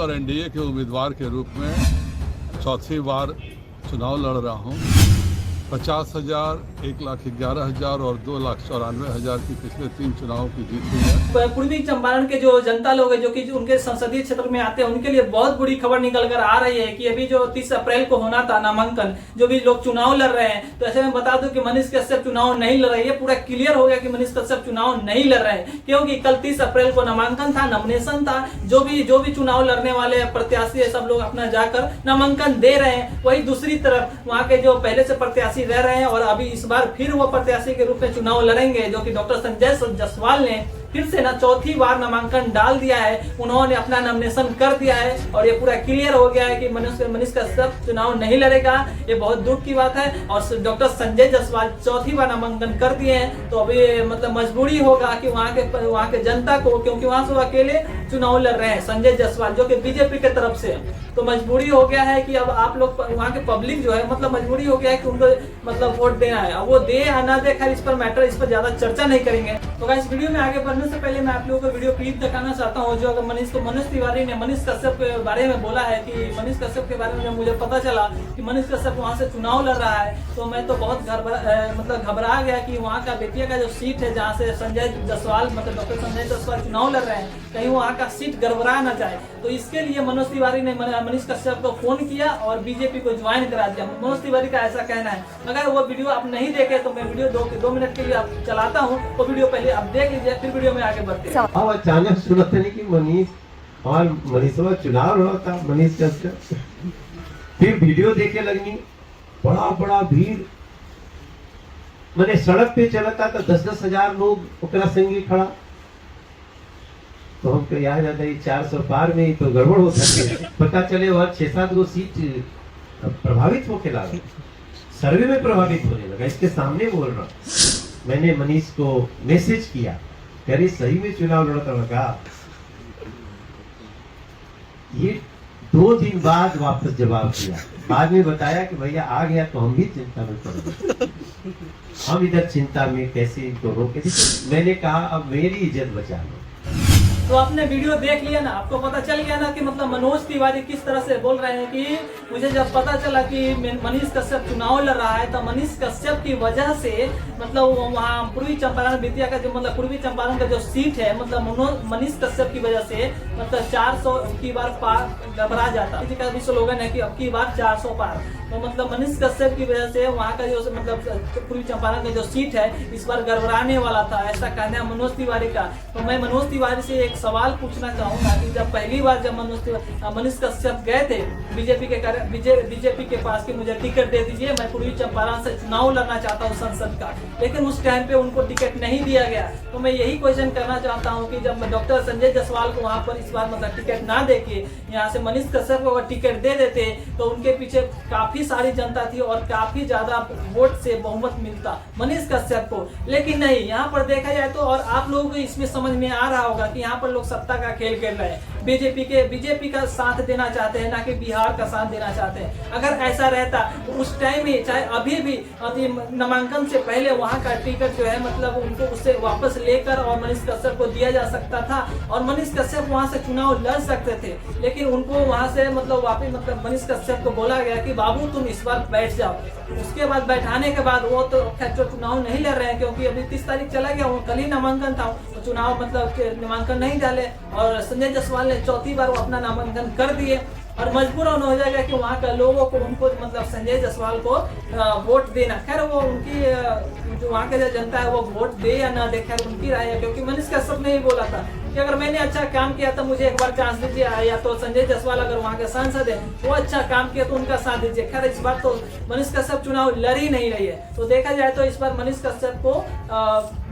और एनडीए के उम्मीदवार के रूप में चौथी बार चुनाव लड़ रहा हूं। 50,000, 1,11,000 और 2,94,000 की पिछले 3 चुनावों की जीत हुई है। पूर्वी चंपारण के जो जनता लोग हैं जो कि उनके संसदीय क्षेत्र में आते हैं उनके लिए बहुत बुरी खबर निकल कर आ रही है कि अभी जो 30 अप्रैल को होना था नामांकन, जो भी लोग चुनाव लड़ रहे हैं, तो ऐसे में बता दूं कि मनीष कश्यप चुनाव नहीं लड़ रहे हैं। पूरा क्लियर हो गया कि मनीष कश्यप चुनाव नहीं लड़ रहे हैं, क्योंकि कल 30 अप्रैल को नामांकन था, नॉमिनेशन था। जो भी चुनाव लड़ने वाले प्रत्याशी सब लोग अपना जाकर नामांकन दे रहे हैं। वही दूसरी तरफ वहाँ के जो पहले से प्रत्याशी रह रहे हैं और अभी इस बार फिर वो प्रत्याशी के रूप में चुनाव लड़ेंगे, जो कि डॉक्टर संजय जायसवाल ने फिर से ना चौथी बार नामांकन डाल दिया है। उन्होंने अपना नॉमिनेशन कर दिया है और ये पूरा क्लियर हो गया है कि मनीष कश्यप चुनाव नहीं लड़ेगा। ये बहुत दुख की बात है। और डॉक्टर संजय जायसवाल चौथी बार नामांकन कर दिए हैं, तो अभी मतलब मजबूरी होगा कि वहाँ के जनता को, क्योंकि वहाँ से वो अकेले चुनाव लड़ रहे हैं संजय जायसवाल जो कि बीजेपी के तरफ से, तो मजबूरी हो गया है कि अब आप लोग वहाँ के पब्लिक जो है मतलब मजबूरी हो गया है कि उनको मतलब वोट देना है। अब वो दे या ना दे, खैर इस पर मैटर, इस पर ज्यादा चर्चा नहीं करेंगे। तो गाइस वीडियो में आगे बढ़ने से पहले मैं आप लोगों को वीडियो क्लिप दिखाना चाहता हूँ, जो अगर मनोज तिवारी ने मनीष कश्यप के बारे में बोला है कि मनीष कश्यप के बारे में जब मुझे पता चला कि मनीष कश्यप वहाँ से चुनाव लड़ रहा है, तो मैं तो बहुत घबरा गया कि वहाँ का बेतिया का जो सीट है जहाँ से संजय जायसवाल मतलब डॉक्टर संजय जायसवाल चुनाव लड़ रहे हैं, कहीं वहाँ का सीट गड़बड़ा ना जाए। तो इसके लिए मनोज तिवारी ने मनीष कश्यप को फोन किया और बीजेपी को ज्वाइन करा दिया। मनोज तिवारी का ऐसा कहना है। अगर वो वीडियो आप नहीं देखे तो मैं वीडियो 2 मिनट के लिए आप चलाता हूँ, वो वीडियो पहले आप देख लीजिए, फिर वीडियो में आगे बढ़ते हैं। अब अचानक सुनते नहीं कि मनीषवा चुनाव लड़ा था, मनीष कश्यप। फिर वीडियो देखे लगनी, बड़ा भीड़, मैंने सड़क पे चला था तो 10-10 हजार लोग ओकरा संगे खड़ा। तो हमको याद आता है 400 पार में ही तो गड़बड़ हो सकती है। पता चले और 6-7 गो सीट प्रभावित होके लगा, सर्वे में प्रभावित होने लगा। इसके सामने बोल रहा, मैंने मनीष को मैसेज किया, कह रही सही में चुनाव लड़ता लगा। ये 2 दिन बाद वापस जवाब दिया, बाद में बताया कि भैया आ गया तो हम भी चिंता में पड़ गए। हम इधर चिंता में कैसे इनको रोके। मैंने कहा अब मेरी इज्जत बचा लो। तो आपने वीडियो देख लिया ना, आपको पता चल गया ना कि मतलब मनोज तिवारी किस तरह से बोल रहे हैं कि मुझे जब पता चला कि मनीष कश्यप चुनाव लड़ रहा है तो मनीष कश्यप की वजह से मतलब वहाँ पूर्वी चंपारण बेतिया का जो मतलब पूर्वी चंपारण का जो सीट है मतलब मनीष कश्यप की वजह से मतलब 400 की बार पार घबरा जाता। किसी का भी स्लोगन है कि अब की बार 400 पार। तो मतलब मनीष कश्यप की वजह से वहाँ का जो मतलब पूर्वी चंपारण का जो सीट है इस बार गड़बड़ाने वाला था, ऐसा कहना है मनोज तिवारी का। तो मैं मनोज तिवारी से एक सवाल पूछना चाहूंगा कि जब पहली बार जब मनीष कश्यप गए थे बीजेपी के पास कि मुझे टिकट दे दीजिए, मैं पूर्वी चंपारण से चुनाव लड़ना चाहता हूँ संसद का, लेकिन उस टाइम पे उनको टिकट नहीं दिया गया। तो मैं यही क्वेश्चन करना चाहता हूँ कि जब डॉक्टर संजय जायसवाल को वहाँ पर इस बार मतलब टिकट ना देके यहाँ से मनीष कश्यप को अगर टिकट दे देते तो उनके पीछे काफी सारी जनता थी और काफी ज्यादा वोट से बहुमत मिलता मनीष कश्यप को। लेकिन नहीं, यहाँ पर देखा जाए तो और आप लोगों को इसमें समझ में आ रहा होगा कि यहाँ पर लोग सत्ता का खेल खेल रहे हैं, बीजेपी का साथ देना चाहते हैं, ना कि बिहार का साथ देना चाहते हैं। अगर ऐसा रहता तो उस टाइम में चाहे अभी भी नामांकन से पहले वहाँ का टिकट जो है मतलब उनको उससे वापस लेकर और मनीष कश्यप को दिया जा सकता था और मनीष कश्यप वहाँ से चुनाव लड़ सकते थे। लेकिन उनको वहाँ से मतलब वापिस मतलब मनीष कश्यप को बोला गया कि बाबू तुम इस बार बैठ जाओ। उसके बाद बैठाने के बाद वो तो चुनाव नहीं लड़ रहे हैं, क्योंकि अभी 30 तारीख चला गया, वो कल ही नामांकन था, तो चुनाव मतलब नामांकन नहीं डाले और संजय जायसवाल ने चौथी बार वो अपना नामांकन कर दिए और मजबूरन हो जाएगा कि वहाँ का लोगों को उनको मतलब संजय जायसवाल को वोट देना। खैर वो उनकी जो वहाँ के जो जनता है वो वोट दे या ना दे, खैर उनकी राय है, क्योंकि मनीष कश्यप ने ही बोला था कि अगर मैंने अच्छा काम किया तो मुझे एक बार चांस दीजिए, या तो संजय जायसवाल अगर वहाँ के सांसद है वो अच्छा काम किया तो उनका साथ दीजिए। खैर इस बार तो मनीष कश्यप चुनाव लड़ ही नहीं रही है। तो देखा जाए तो इस बार मनीष कश्यप को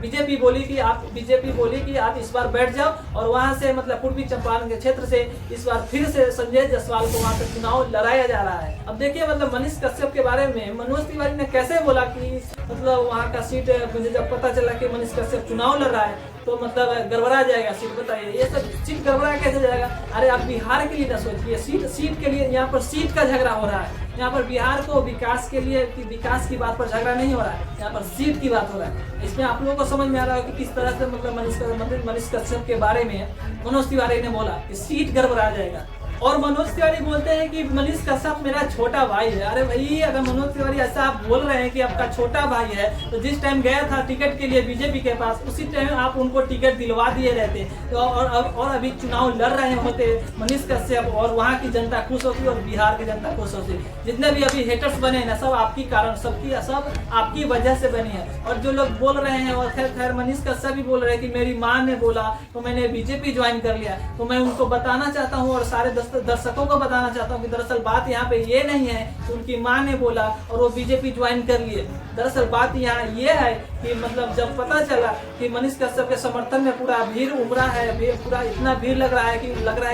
बीजेपी बोली कि आप इस बार बैठ जाओ और वहाँ से मतलब पूर्वी चंपारण के क्षेत्र से इस बार फिर से संजय जायसवाल को वहाँ से चुनाव लड़ाया जा रहा है। अब देखिए मतलब मनीष कश्यप के बारे में मनोज तिवारी ने कैसे बोला कि मतलब वहाँ का सीट मुझे जब पता चला कि मनीष कश्यप चुनाव लड़ रहा है तो मतलब गड़बड़ा जाएगा सीट। बताइए ये सब सीट गड़बड़ा कैसे जाएगा? अरे आप बिहार के लिए ना सोचिए, सीट के लिए यहाँ पर सीट का झगड़ा हो रहा है। यहाँ पर बिहार को विकास के लिए विकास की बात पर झगड़ा नहीं हो रहा है, यहाँ पर सीट की बात हो रहा है। इसमें आप लोगों को समझ में आ रहा है कि किस तरह से मतलब मनीष कश्यप के बारे में मनोज तिवारी ने बोला कि सीट गड़बड़ा जाएगा। और मनोज तिवारी बोलते हैं कि मनीष कश्यप मेरा छोटा भाई है। अरे भाई, अगर मनोज तिवारी ऐसा आप बोल रहे हैं कि आपका छोटा भाई है, तो जिस टाइम गया था टिकट के लिए बीजेपी के पास, उसी टाइम आप उनको टिकट दिलवा दिए रहते तो और अभी चुनाव लड़ रहे होते मनीष कश्यप, और वहाँ की जनता खुश होती और बिहार की जनता खुश होती। जितने भी अभी हेटर्स बने ना, सब आपकी कारण, सब आपकी वजह से बनी है। और जो लोग बोल रहे हैं, और खैर मनीष कश्यप भी बोल रहे हैं कि मेरी माँ ने बोला तो मैंने बीजेपी ज्वाइन कर लिया, तो मैं उनको बताना चाहता हूँ और सारे दर्शकों को बताना चाहता हूँ कि दरअसल बात यहाँ पे ये नहीं है कि उनकी माँ ने बोला और वो बीजेपी ज्वाइन कर लिए। दरअसल बात यहाँ ये है कि मतलब जब पता चला कि मनीष कश्यप के समर्थन में पूरा भीड़ उमड़ा है, पूरा इतना भीड़ लग रहा है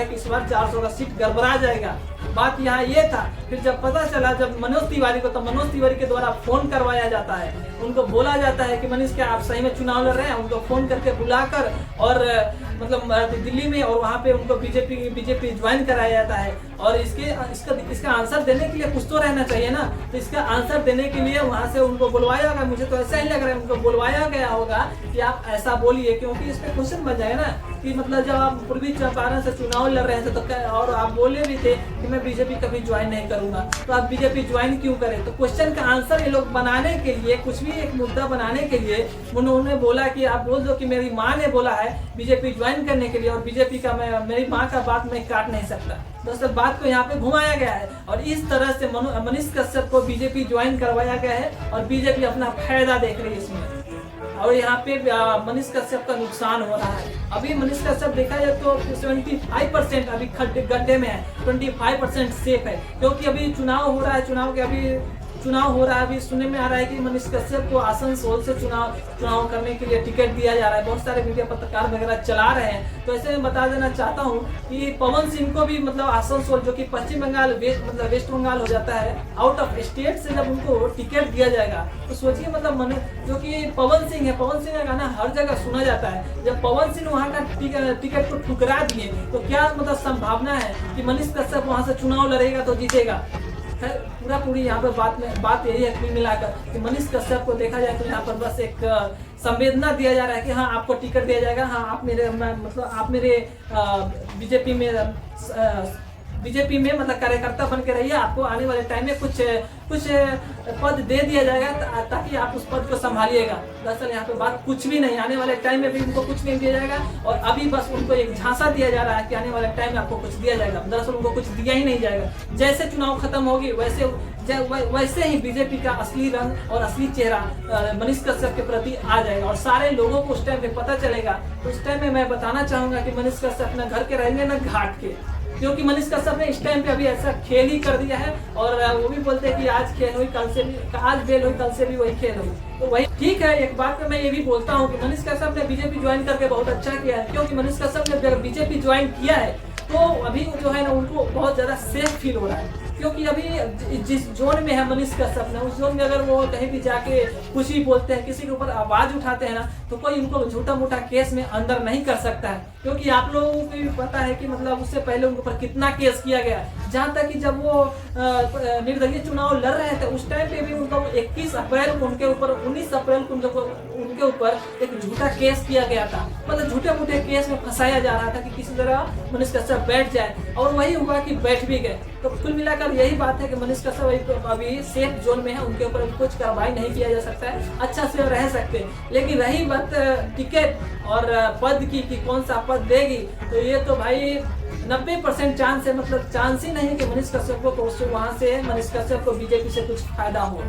कि इस बार 400 का सीट गड़बड़ा जाएगा। बात यहाँ ये था। फिर जब पता चला जब मनोज तिवारी को, तो मनोज तिवारी के द्वारा फोन करवाया जाता है, उनको बोला जाता है कि मनीष क्या आप सही में चुनाव लड़ रहे हैं। उनको फोन करके बुलाकर और मतलब दिल्ली में, और वहाँ पे उनको बीजेपी ज्वाइन कराया जाता है। और इसका आंसर देने के लिए कुछ तो रहना चाहिए ना, तो इसका आंसर देने के लिए वहाँ से उनको बुलवाया गया। मुझे तो ऐसा ही लग रहा है उनको बुलवाया गया होगा कि आप ऐसा बोलिए, क्योंकि इस पे क्वेश्चन बन जाएगा ना कि मतलब जब आप पूर्वी चंपारण से चुनाव लड़ रहे थे तो और आप बोले भी थे कि मैं बीजेपी कभी ज्वाइन नहीं करूंगा, तो आप बीजेपी ज्वाइन क्यों करें। तो क्वेश्चन का आंसर ये लोग बनाने के लिए, कुछ भी एक मुद्दा बनाने के लिए उन्होंने बोला कि आप बोल दो कि मेरी माँ ने बोला है बीजेपी ज्वाइन करने के लिए, और बीजेपी का मेरी माँ का बात मैं काट नहीं सकता। दोस्तों बात को यहाँ पे घुमाया गया है और इस तरह से मनीष कश्यप को बीजेपी ज्वाइन करवाया गया है और बीजेपी अपना फायदा देख रही है इसमें। और यहाँ पे मनीष कश्यप का नुकसान हो रहा है। अभी मनीष कश्यप देखा जाए तो 75% अभी गड्ढे में है, 25% सेफ है, क्योंकि अभी चुनाव हो रहा है। चुनाव हो रहा है, अभी सुनने में आ रहा है कि मनीष कश्यप को आसनसोल से चुनाव करने के लिए टिकट दिया जा रहा है। बहुत सारे मीडिया पत्रकार वगैरह चला रहे हैं। तो ऐसे में बता देना चाहता हूँ कि पवन सिंह को भी मतलब आसनसोल, जो कि पश्चिम बंगाल वेस्ट बंगाल हो जाता है, आउट ऑफ स्टेट से जब उनको टिकट दिया जाएगा तो सोचिए मतलब जो कि पवन सिंह है, पवन सिंह का गाना हर जगह सुना जाता है। जब पवन सिंह वहाँ का टिकट को ठुकरा दिए तो क्या मतलब संभावना है कि मनीष कश्यप वहाँ से चुनाव लड़ेगा तो जीतेगा। पूरी यहाँ पर बात यही है कुल मिलाकर कि मनीष कश्यप को देखा जाए तो यहाँ पर बस एक संवेदना दिया जा रहा है कि हाँ आपको टिकट दिया जाएगा, हाँ आप मेरे बीजेपी में मतलब कार्यकर्ता बन के रहिए, आपको आने वाले टाइम में कुछ पद दे दिया जाएगा ताकि आप उस पद को संभालिएगा। दरअसल यहाँ पे बात कुछ भी नहीं, आने वाले टाइम में भी उनको कुछ नहीं दिया जाएगा और अभी बस उनको एक झांसा दिया जा रहा है कि आने वाले टाइम में आपको कुछ दिया जाएगा। दरअसल उनको कुछ दिया ही नहीं जाएगा। जैसे चुनाव खत्म होगी वैसे ही बीजेपी का असली रंग और असली चेहरा मनीष कश्यप के प्रति आ जाएगा और सारे लोगों को उस टाइम पे पता चलेगा। उस टाइम में मैं बताना चाहूंगा कि मनीष कश्यप न घर के रहेंगे न घाट के, क्योंकि मनीष कश्यप ने इस टाइम पे अभी ऐसा खेल ही कर दिया है। और वो भी बोलते हैं कि आज खेल हुई कल से भी, आज बेल हुई कल से भी वही खेल हुई। तो वही ठीक है। एक बात पे मैं ये भी बोलता हूँ कि मनीष कश्यप ने बीजेपी ज्वाइन करके बहुत अच्छा किया है, क्योंकि मनीष कश्यप ने जब बीजेपी ज्वाइन किया है तो अभी जो है ना उनको बहुत ज्यादा सेफ फील हो रहा है, क्योंकि अभी जिस जोन में है मनीष कश्यप ने, उस जोन में अगर वो कहीं भी जाके कुछ भी बोलते हैं, किसी के ऊपर आवाज उठाते हैं ना, तो कोई उनको छोटा मोटा केस में अंदर नहीं कर सकता है। क्योंकि आप लोगों को भी पता है कि मतलब उससे पहले उनके ऊपर कितना केस किया गया, जहाँ तक कि जब वो निर्दलीय चुनाव लड़ रहे थे उस टाइम पे भी उनको 21 अप्रैल को उनके ऊपर 19 अप्रैल को उनके ऊपर एक झूठा केस किया गया था। मतलब झूठे मूठे केस में फंसाया जा रहा था कि किसी तरह मनीष कश्यप बैठ जाए, और वही हुआ कि बैठ भी गए। तो कुल मिलाकर यही बात है कि मनीष कश्यप अभी सेफ जोन में है, उनके ऊपर कुछ कार्रवाई नहीं किया जा सकता है, अच्छा से रह सकते हैं। लेकिन रही बात टिकट और पद की कि कौन सा पद देगी, तो ये तो भाई 90% चांस है, मतलब चांस ही नहीं कि मनीष कश्यप को वहाँ से मनीष कश्यप को बीजेपी से कुछ फायदा हो।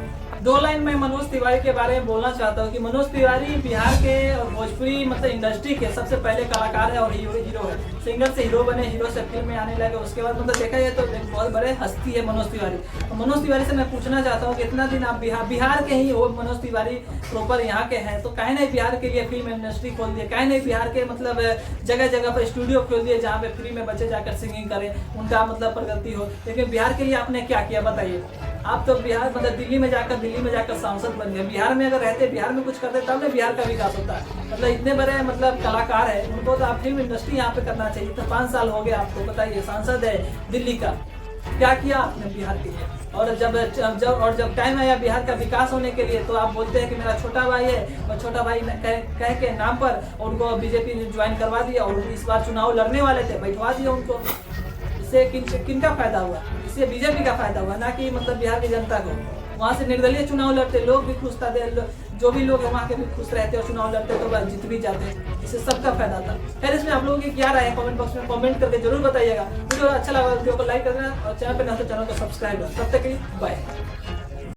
2 लाइन में मनोज तिवारी के बारे में बोलना चाहता हूँ कि मनोज तिवारी बिहार के और भोजपुरी मतलब इंडस्ट्री के सबसे पहले कलाकार है और हीरो है। सिंगर से हीरो बने, हीरो से फिल्म में आने लगे, उसके बाद मतलब देखा जाए तो एक बहुत बड़े हस्ती है मनोज तिवारी। तो मनोज तिवारी से मैं पूछना चाहता हूँ कि इतना दिन आप बिहार के ही हो, मनोज तिवारी प्रॉपर यहाँ के हैं, तो काहे नहीं बिहार के लिए फिल्म इंडस्ट्री खोल दिए, काहे नहीं बिहार के मतलब जगह जगह पर स्टूडियो खोल दिए जहाँ पे फ्री में बच्चे जाकर सिंगिंग करें, उनका मतलब प्रगति हो। लेकिन बिहार के लिए आपने क्या किया बताइए। आप तो बिहार मतलब दिल्ली में जाकर सांसद बन गए। बिहार में अगर रहते, बिहार में कुछ करते तब ना बिहार का विकास होता है। मतलब इतने बड़े मतलब कलाकार है, उनको तो आप फिल्म इंडस्ट्री यहाँ पे करना चाहिए। तो 5 साल हो गए आपको, बताइए सांसद है दिल्ली का, क्या किया आपने बिहार के लिए। और जब टाइम आया बिहार का विकास होने के लिए तो आप बोलते हैं कि मेरा छोटा भाई है, और छोटा भाई कह के नाम पर उनको बीजेपी ने ज्वाइन करवा दिया और इस बार चुनाव लड़ने वाले थे, बैठवा दिया उनको। इससे किनका फायदा हुआ? इससे बीजेपी का फायदा हुआ, ना कि मतलब बिहार की जनता को। वहाँ से निर्दलीय चुनाव लड़ते लोग भी खुश था, जो भी लोग हैं वहाँ के भी खुश रहते और चुनाव लड़ते तो जीत भी जाते, इससे सबका फायदा था। खैर इसमें आप लोगों की क्या राय है कमेंट बॉक्स में कमेंट करके जरूर बताइएगा। वीडियो अच्छा लगा वीडियो को लाइक कर देना और चैनल पर नया तो चैनल को सब्सक्राइब कर। तब तक के लिए बाय।